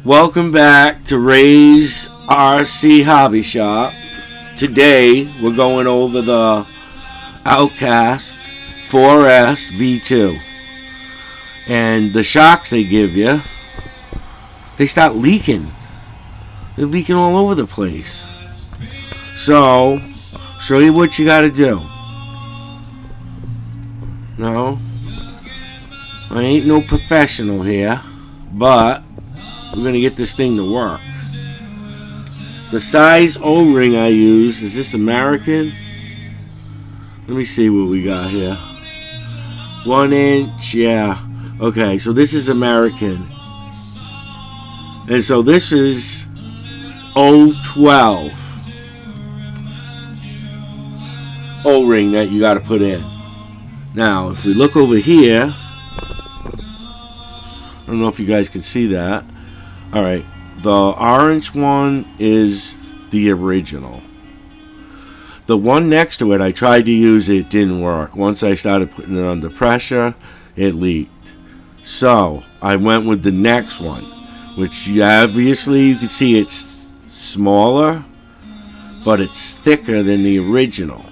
Welcome back to Ray's RC Hobby Shop. Today we're going over the Outcast 4S V2. And the shocks they give you, they start leaking. They're leaking all over the place. So, show you what you gotta do. No, I ain't no professional here, but we're going to get this thing to work. The size O-ring I use, is this American? Let me see what we got here. 1 inch, yeah. Okay, so this is American. And so this is 012 O-ring that you got to put in. Now, if we look over here, I don't know if you guys can see that. Alright, the orange one is the original. The one next to it, I tried to use it, didn't work. Once I started putting it under pressure, it leaked. So, I went with the next one, which obviously you can see it's smaller, but it's thicker than the original.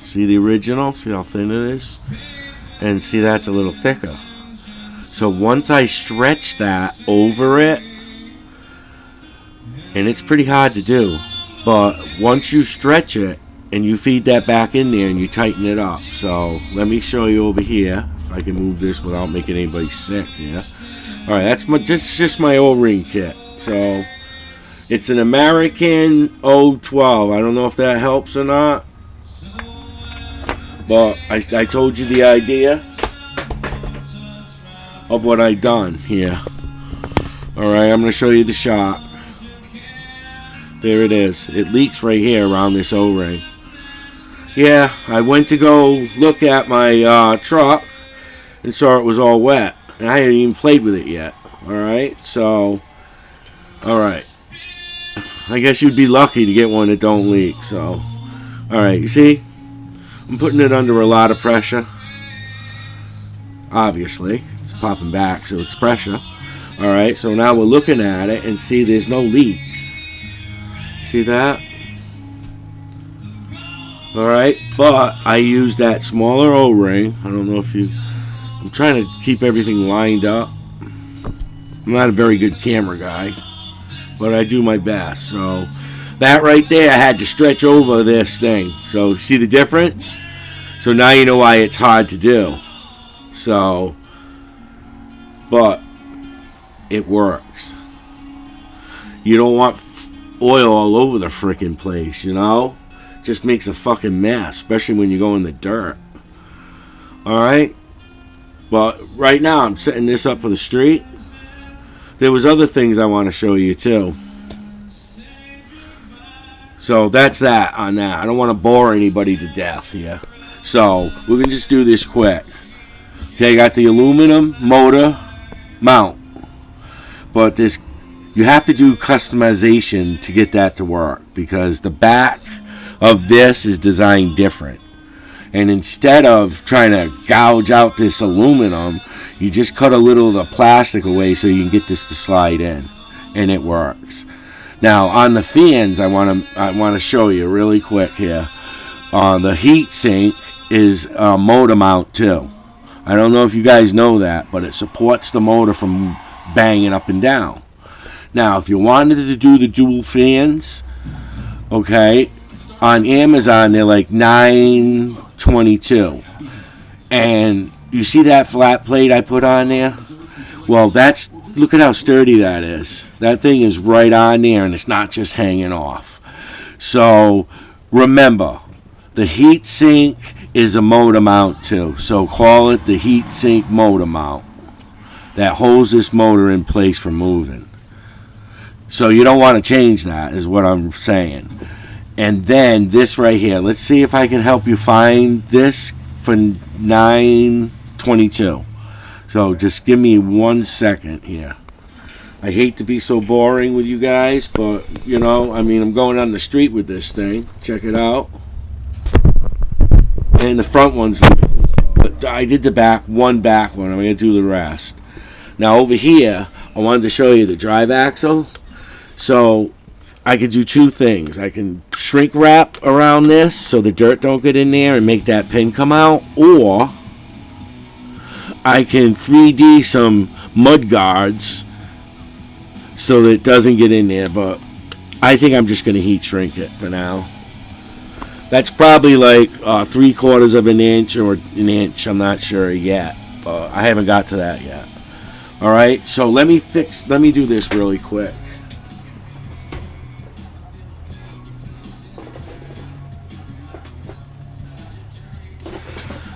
See the original? See how thin it is? And see, that's a little thicker. So once I stretch that over it, and it's pretty hard to do, but once you stretch it and you feed that back in there and you tighten it up. So let me show you over here if I can move this without making anybody sick. Yeah. All right, that's just my O-ring kit. So it's an American 012. I don't know if that helps or not, but I told you the idea of what I done here. Alright, I'm going to show you the shock. There it is. It leaks right here around this O-ring. Yeah, I went to go look at my truck and saw it was all wet. And I hadn't even played with it yet. Alright, so, alright. I guess you'd be lucky to get one that don't leak. So, alright, you see? I'm putting it under a lot of pressure. Obviously, it's popping back, so it's pressure. Alright, so now we're looking at it and see there's no leaks. See that? Alright, but I use that smaller O-ring. I don't know if you... I'm trying to keep everything lined up. I'm not a very good camera guy, but I do my best. So, that right there, I had to stretch over this thing. So, see the difference? So now you know why it's hard to do. So, but it works. You don't want oil all over the frickin' place, you know? Just makes a fucking mess, especially when you go in the dirt. Alright? But right now I'm setting this up for the street. There was other things I want to show you too. So that's that on that. I don't want to bore anybody to death here. So we're going to just do this quick. Okay, I got the aluminum motor mount, but this, you have to do customization to get that to work because the back of this is designed different. And instead of trying to gouge out this aluminum, you just cut a little of the plastic away so you can get this to slide in, and it works. Now on the fans, I want to show you really quick here. The heat sink is a motor mount too. I don't know if you guys know that, but it supports the motor from banging up and down. Now, if you wanted to do the dual fans, okay, on Amazon they're like $9.22, and you see that flat plate I put on there? Well, that's, look at how sturdy that is. That thing is right on there, and it's not just hanging off. So remember, the heat sink is a motor mount too, so call it the heat sink motor mount that holds this motor in place for moving. So you don't want to change that, is what I'm saying. And then this right here, let's see if I can help you find this for $9.22. So just give me 1 second here. I hate to be so boring with you guys, but you know, I mean, I'm going on the street with this thing. Check it out. And the front one's, I did the back one. I'm going to do the rest. Now over here, I wanted to show you the drive axle. So I could do two things. I can shrink wrap around this so the dirt don't get in there and make that pin come out, or I can 3D some mud guards so that it doesn't get in there, but I think I'm just going to heat shrink it for now. That's probably like 3/4 of an inch or an inch, I'm not sure yet, but I haven't got to that yet. Alright, so let me do this really quick.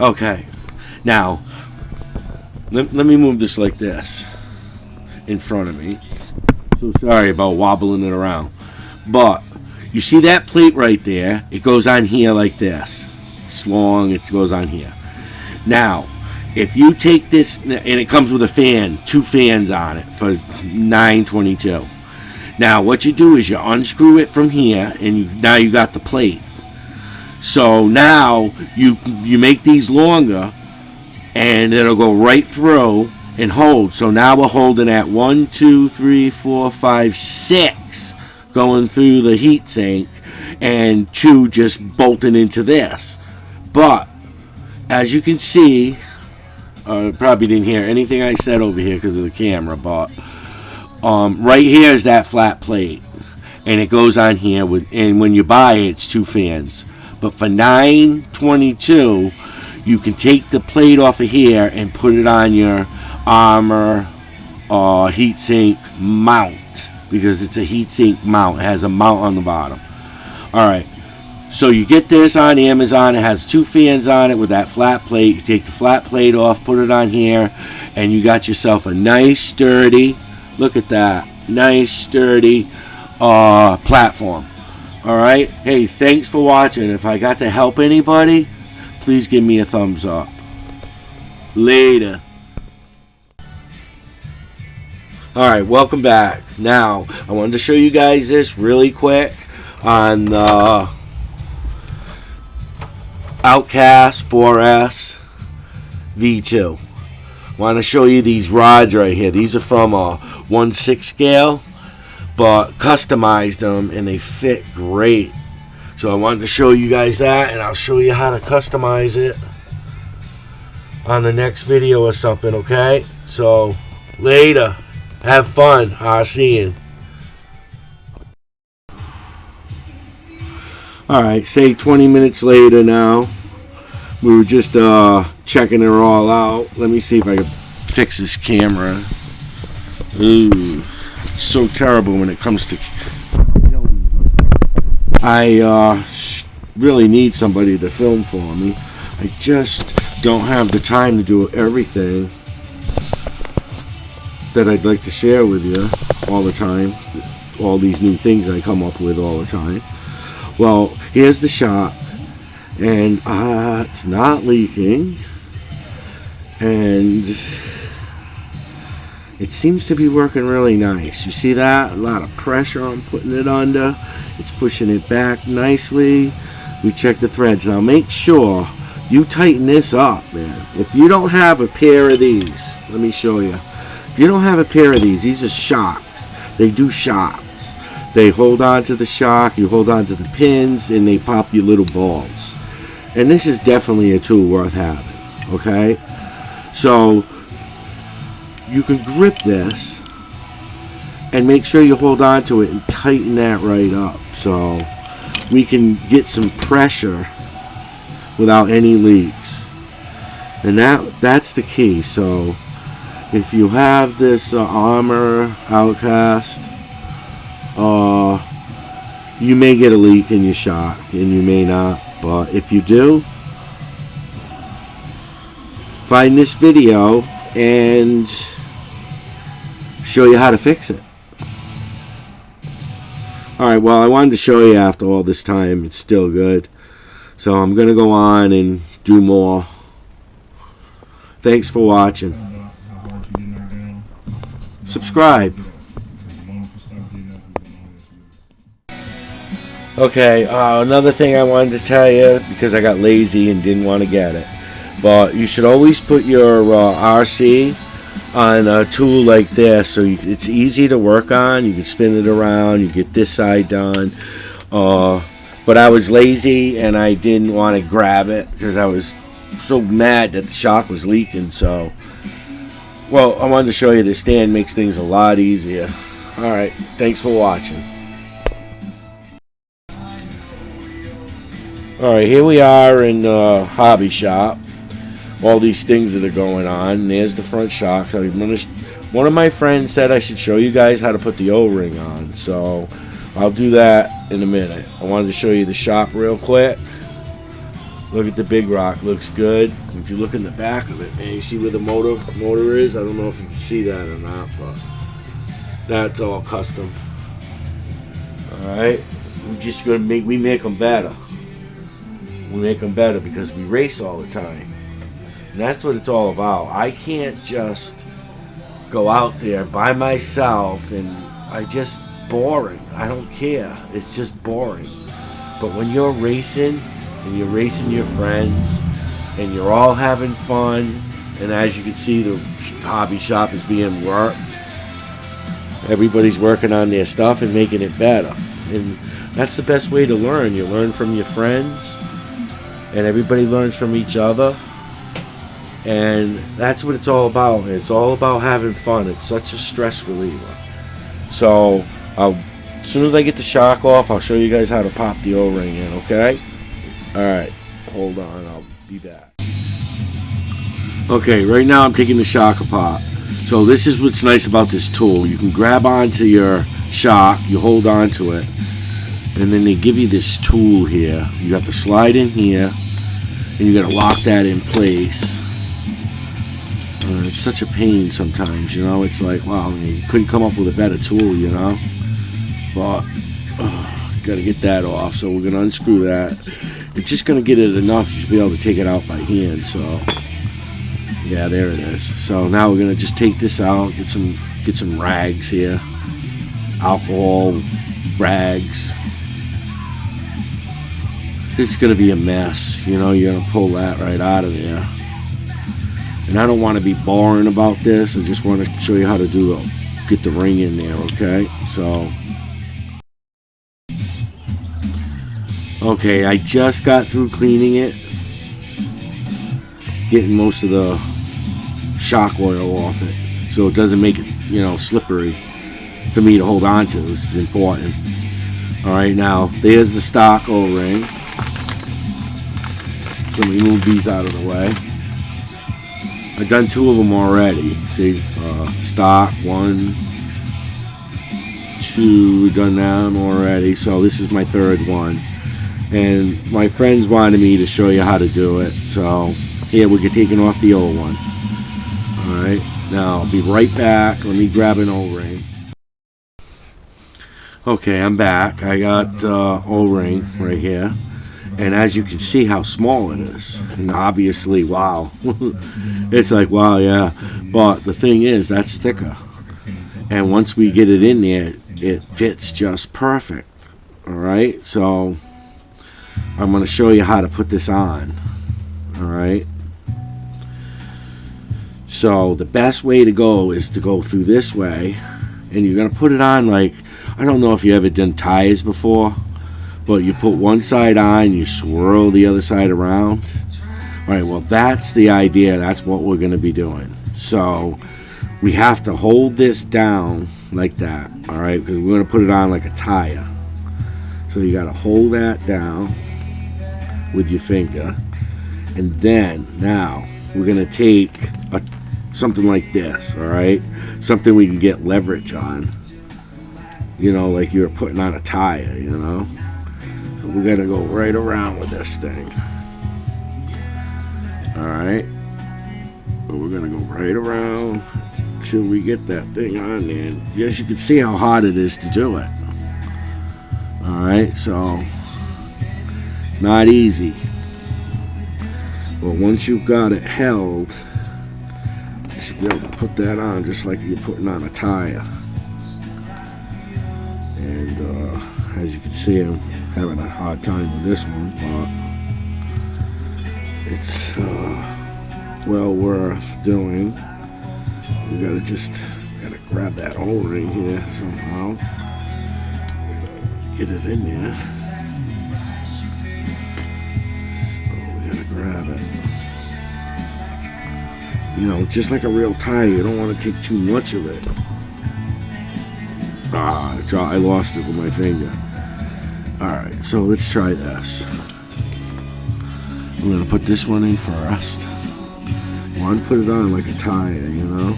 Okay, now let me move this like this in front of me. So sorry about wobbling it around. But you see that plate right there? It goes on here like this. It's long, it goes on here. Now, if you take this, and it comes with a fan, 2 fans on it for $9.22. Now, what you do is you unscrew it from here, and now you got the plate. So now you make these longer, and it'll go right through and hold. So now we're holding at 1, 2, 3, 4, 5, 6 going through the heat sink, and 2 just bolting into this. But as you can see, probably didn't hear anything I said over here because of the camera, but right here is that flat plate, and it goes on here and when you buy it, it's 2 fans. But for $9.22, you can take the plate off of here and put it on your arrma heatsink mount, because it's a heatsink mount. It has a mount on the bottom. Alright, so you get this on Amazon. It has 2 fans on it with that flat plate. You take the flat plate off, put it on here, and you got yourself a nice sturdy, look at that, nice sturdy platform. Alright, hey, thanks for watching. If I got to help anybody, please give me a thumbs up. Later. Alright, welcome back. Now, I wanted to show you guys this really quick on the Outcast 4S V2. I want to show you these rods right here. These are from a 1/6 scale, but customized them and they fit great. So I wanted to show you guys that, and I'll show you how to customize it on the next video or something, okay? So later, have fun. I'll see you. Alright, say 20 minutes later now. We were just checking it all out. Let me see if I can fix this camera. Ooh, it's so terrible when it comes to... I really need somebody to film for me. I just don't have the time to do everything that I'd like to share with you all the time. All these new things I come up with all the time. Well, here's the shot, and it's not leaking, and it seems to be working really nice. You see that? A lot of pressure I'm putting it under. It's pushing it back nicely. We check the threads. Now make sure you tighten this up, man. If you don't have a pair of these, let me show you. If you don't have a pair of these are shocks. They do shocks. They hold on to the shock, you hold on to the pins, and they pop you little balls. And this is definitely a tool worth having, okay? So you can grip this and make sure you hold on to it and tighten that right up so we can get some pressure without any leaks. And that's the key. So if you have this arrma Outcast, you may get a leak in your shock and you may not, but if you do, find this video and show you how to fix it. Alright, well, I wanted to show you after all this time. It's still good, so I'm gonna go on and do more. Thanks for watching. Subscribe. Okay, another thing I wanted to tell you, because I got lazy and didn't want to get it, but you should always put your RC on a tool like this, so it's easy to work on. You can spin it around, you get this side done. But I was lazy and I didn't want to grab it because I was so mad that the shock was leaking. So, well, I wanted to show you the stand makes things a lot easier. Alright, thanks for watching. Alright, here we are in the hobby shop. All these things that are going on. There's the front shocks. One of my friends said I should show you guys how to put the O-ring on, so I'll do that in a minute. I wanted to show you the shock real quick. Look at the big rock, looks good. If you look in the back of it, man, you see where the motor is? I don't know if you can see that or not, but that's all custom. Alright, we make them better. We make them better because we race all the time. And that's what it's all about. I can't just go out there by myself and boring. I don't care. It's just boring. But when you're racing and you're racing your friends and you're all having fun, and as you can see, the hobby shop is being worked. Everybody's working on their stuff and making it better. And that's the best way to learn. You learn from your friends and everybody learns from each other. And that's what it's all about. It's all about having fun. It's such a stress reliever. So as soon as I get the shock off, I'll show you guys how to pop the O-ring in, okay? Alright, hold on, I'll be back. Okay, right now I'm taking the shock apart. So this is what's nice about this tool. You can grab onto your shock, you hold onto it, and then they give you this tool here. You have to slide in here, and you got to lock that in place. It's such a pain sometimes, you know. It's like, wow, you couldn't come up with a better tool, you know. But got to get that off, so we're gonna unscrew that. It's just gonna get it enough you should be able to take it out by hand. So yeah, there it is. So now we're gonna just take this out, get some rags here, alcohol rags. It's gonna be a mess, you know. You're gonna pull that right out of there. And I don't want to be boring about this. I just want to show you how to get the ring in there, okay? So, okay, I just got through cleaning it, getting most of the shock oil off it, so it doesn't make it, you know, slippery for me to hold on to. This is important. All right, now there's the stock O-ring. Let me move these out of the way. I've done 2 of them already. See, stock, 1, 2, done them already. So this is my 3rd one. And my friends wanted me to show you how to do it. So here we're taking off the old one. Alright, now I'll be right back. Let me grab an O-ring. Okay, I'm back. I got O-ring right here. And as you can see how small it is, and obviously, wow, it's like, wow, yeah, but the thing is, that's thicker, and once we get it in there, it fits just perfect. All right, so I'm going to show you how to put this on. All right, so the best way to go is to go through this way, and you're going to put it on like, I don't know if you ever done ties before, but you put one side on, you swirl the other side around. All right, well, that's the idea. That's what we're going to be doing. So we have to hold this down like that, all right, because we're going to put it on like a tire. So you got to hold that down with your finger. And then now we're going to take something like this, all right, something we can get leverage on, you know, like you're putting on a tire, you know. So we're going to go right around with this thing. Alright. We're going to go right around till we get that thing on there. And yes, you can see how hard it is to do it. Alright, so it's not easy. But once you've got it held, you should be able to put that on just like you're putting on a tire. And as you can see, I'm having a hard time with this one, but it's well worth doing. we gotta grab that O-ring here somehow. Get it in there. So we gotta grab it. You know, just like a real tie, you don't want to take too much of it. I lost it with my finger. Alright, so let's try this. I'm going to put this one in first. I want to put it on like a tie, you know?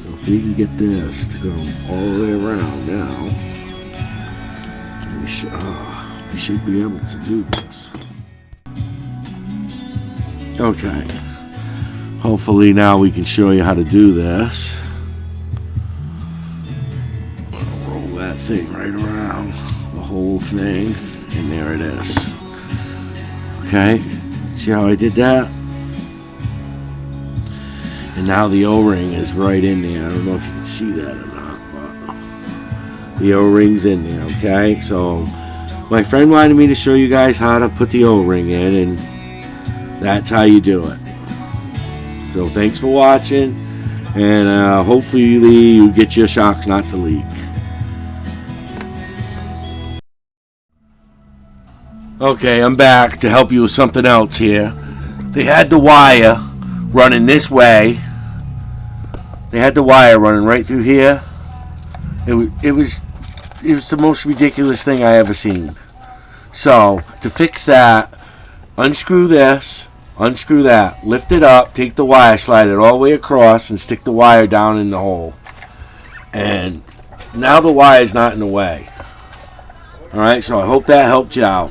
So if we can get this to go all the way around now, we should be able to do this. Okay. Hopefully now we can show you how to do this. Roll that thing right around, the whole thing, and there it is. Okay, see how I did that? And now the O-ring is right in there. I don't know if you can see that or not, but the O-ring's in there, okay? So my friend wanted me to show you guys how to put the O-ring in, and that's how you do it. So thanks for watching, and hopefully you get your shocks not to leak. Okay, I'm back to help you with something else here. They had the wire running this way. They had the wire running right through here. It was the most ridiculous thing I ever seen. So to fix that, unscrew this. Unscrew that, lift it up, take the wire, slide it all the way across, and stick the wire down in the hole. And now the wire is not in the way. Alright, so I hope that helped you out.